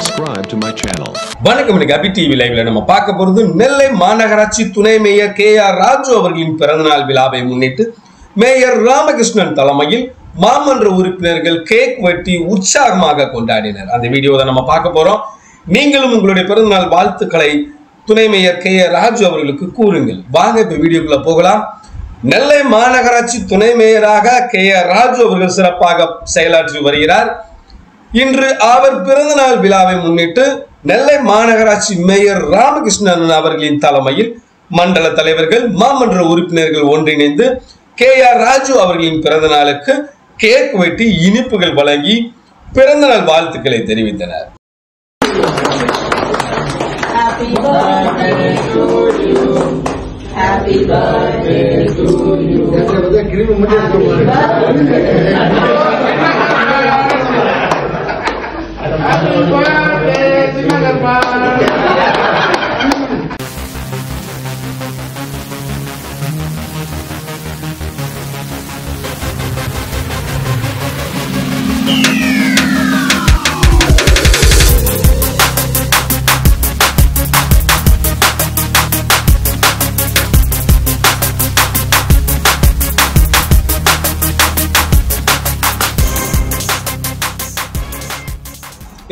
subscribe to my channel. வணக்கம். இன்னைக்கு அபி TV லைவ்ல நம்ம பார்க்க போறது நெல்லை மாநகராட்சி துணை மேயர் KR ராஜு அவர்களின் பிறந்தநாள் விழாவை முன்னிட்டு மேயர் ராமகிருஷ்ணன் தலைமையில் மாமன்ற உறுப்பினர்கள் கேக் வெட்டி உற்சாகமாக கொண்டாடினர். அந்த வீடியோவை நம்ம பார்க்க போறோம். நீங்களும் உங்களுடைய பிறந்தநாள் வாழ்த்துக்களை துணை மேயர் KR ராஜு அவர்களுக்கு கூறுங்கள். வாங்க இப்ப வீடியோக்குள்ள போகலாம். நெல்லை மாநகராட்சி துணை மேயராக KR ராஜு அவர்கள் சிறப்பாக செயலாற்றி வருகிறார். இன்று அவர் பிறந்தநாள் விழாவை முன்னிட்டு நெல்லை மாநகராட்சி மேயர் ராமகிருஷ்ணன் அவர்களின் தலைமையில் மண்டல தலைவர்கள் மாமன்ற உறுப்பினர்கள் ஒன்றிணைந்து KR ராஜு அவர்களின் பிறந்த நாளுக்கு கேக் வெட்டி இனிப்புகள் வழங்கி பிறந்தநாள் வாழ்த்துக்களை தெரிவித்தனர். Happy birthday to you.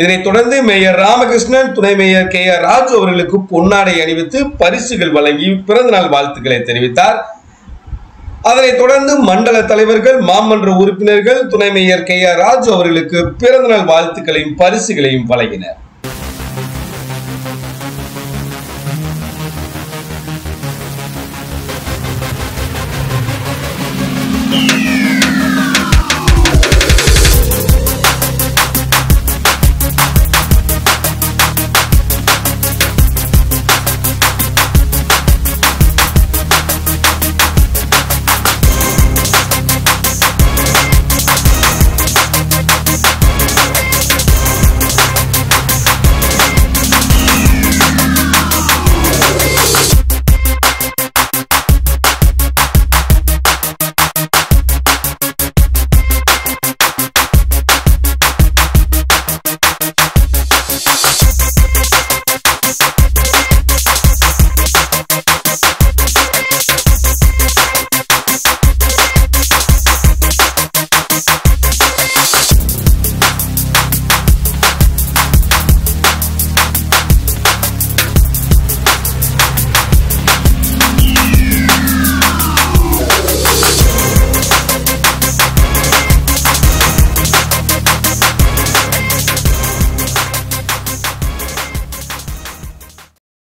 இதனைத் தொடர்ந்து மேயர் ராமகிருஷ்ணன் துணை மேயர் KR ராஜு அவர்களுக்கு பொன்னாடை அணிவித்து பரிசுகள் வழங்கி பிறந்தநாள் வாழ்த்துக்களை தெரிவித்தார். அதனைத் தொடர்ந்து மண்டல தலைவர்கள் மாமன்ற உறுப்பினர்கள் துணை மேயர் KR ராஜு அவர்களுக்கு பிறந்தநாள் வாழ்த்துக்களையும் பரிசுகளையும் வழங்கினர்.